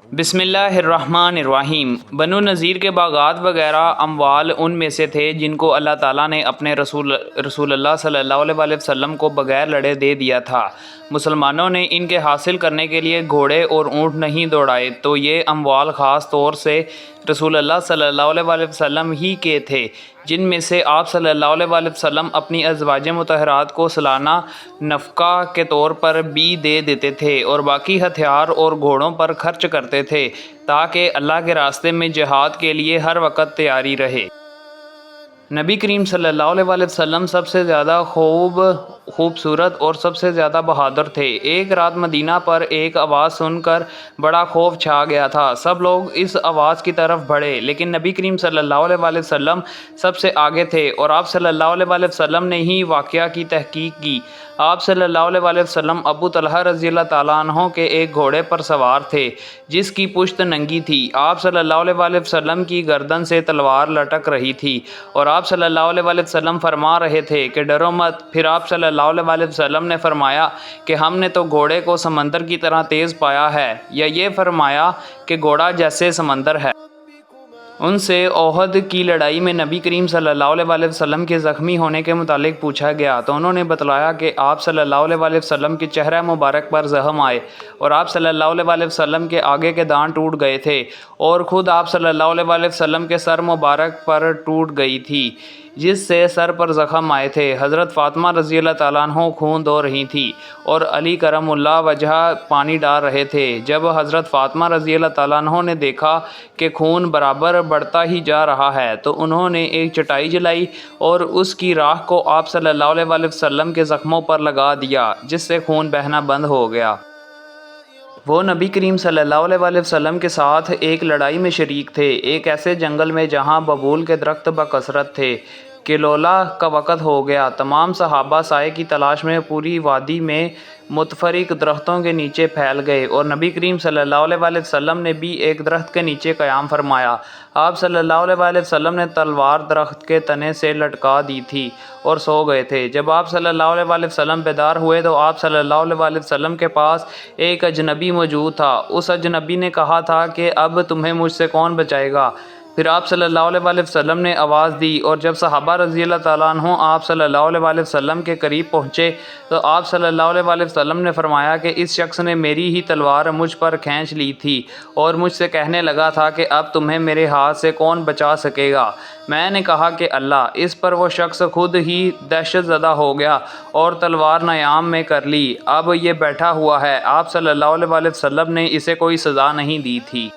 بسم اللہ الرحمن الرحیم۔ بنو نذیر کے باغات وغیرہ اموال ان میں سے تھے جن کو اللہ تعالیٰ نے اپنے رسول اللہ صلی اللہ علیہ وسلم کو بغیر لڑے دے دیا تھا۔ مسلمانوں نے ان کے حاصل کرنے کے لیے گھوڑے اور اونٹ نہیں دوڑائے، تو یہ اموال خاص طور سے رسول اللہ صلی اللہ علیہ وسلم ہی کے تھے، جن میں سے آپ صلی اللہ علیہ وسلم اپنی ازواج مطہرات کو سالانہ نفقہ کے طور پر بھی دے دیتے تھے، اور باقی ہتھیار اور گھوڑوں پر خرچ کرتے تھے تاکہ اللہ کے راستے میں جہاد کے لیے ہر وقت تیاری رہے۔ نبی کریم صلی اللہ علیہ وسلم سب سے زیادہ خوبصورت اور سب سے زیادہ بہادر تھے۔ ایک رات مدینہ پر ایک آواز سن کر بڑا خوف چھا گیا تھا۔ سب لوگ اس آواز کی طرف بڑھے، لیکن نبی کریم صلی اللہ علیہ وسلم سب سے آگے تھے، اور آپ صلی اللہ علیہ وسلم نے ہی واقعہ کی تحقیق کی۔ آپ صلی اللہ علیہ وسلم ابو طلحہ رضی اللہ تعالیٰ عنہ کے ایک گھوڑے پر سوار تھے جس کی پشت ننگی تھی۔ آپ صلی اللہ علیہ وسلم کی گردن سے تلوار لٹک رہی تھی، اور آپ صلی اللہ علیہ وسلم فرما رہے تھے کہ ڈرو مت۔ پھر آپ صلی اللہ علیہ وسلم نے فرمایا کہ ہم نے تو گھوڑے کو سمندر کی طرح تیز پایا ہے، یا یہ فرمایا کہ گھوڑا جیسے سمندر ہے۔ ان سے احد کی لڑائی میں نبی کریم صلی اللہ علیہ وسلم کے زخمی ہونے کے متعلق پوچھا گیا تو انہوں نے بتلایا کہ آپ صلی اللہ علیہ وسلم کے چہرہ مبارک پر زخم آئے، اور آپ صلی اللہ علیہ وسلم کے آگے کے دان ٹوٹ گئے تھے، اور خود آپ صلی اللہ علیہ وسلم کے سر مبارک پر ٹوٹ گئی تھی جس سے سر پر زخم آئے تھے۔ حضرت فاطمہ رضی اللہ تعالیٰ عنہ خون دھو رہی تھی، اور علی کرم اللہ وجہ پانی ڈال رہے تھے۔ جب حضرت فاطمہ رضی اللہ تعالیٰ عنہ نے دیکھا کہ خون برابر بڑھتا ہی جا رہا ہے تو انہوں نے ایک چٹائی جلائی اور اس کی راکھ کو آپ صلی اللہ علیہ وسلم کے زخموں پر لگا دیا، جس سے خون بہنا بند ہو گیا۔ وہ نبی کریم صلی اللہ علیہ وسلم کے ساتھ ایک لڑائی میں شریک تھے، ایک ایسے جنگل میں جہاں ببول کے درخت بکثرت تھے۔ کلولا کا وقت ہو گیا۔ تمام صحابہ سائے کی تلاش میں پوری وادی میں متفرق درختوں کے نیچے پھیل گئے، اور نبی کریم صلی اللہ علیہ وسلم نے بھی ایک درخت کے نیچے قیام فرمایا۔ آپ صلی اللہ علیہ وسلم نے تلوار درخت کے تنے سے لٹکا دی تھی اور سو گئے تھے۔ جب آپ صلی اللہ علیہ وسلم بیدار ہوئے تو آپ صلی اللہ علیہ وسلم کے پاس ایک اجنبی موجود تھا۔ اس اجنبی نے کہا تھا کہ اب تمہیں مجھ سے کون بچائے گا؟ پھر آپ صلی اللہ علیہ وسلم نے آواز دی، اور جب صحابہ رضی اللہ تعالیٰ عنہ آپ صلی اللہ علیہ وسلم کے قریب پہنچے تو آپ صلی اللہ علیہ وسلم نے فرمایا کہ اس شخص نے میری ہی تلوار مجھ پر کھینچ لی تھی اور مجھ سے کہنے لگا تھا کہ اب تمہیں میرے ہاتھ سے کون بچا سکے گا؟ میں نے کہا کہ اللہ۔ اس پر وہ شخص خود ہی دہشت زدہ ہو گیا اور تلوار نیام میں کر لی۔ اب یہ بیٹھا ہوا ہے۔ آپ صلی اللہ علیہ وسلم نے اسے کوئی سزا نہیں دی تھی۔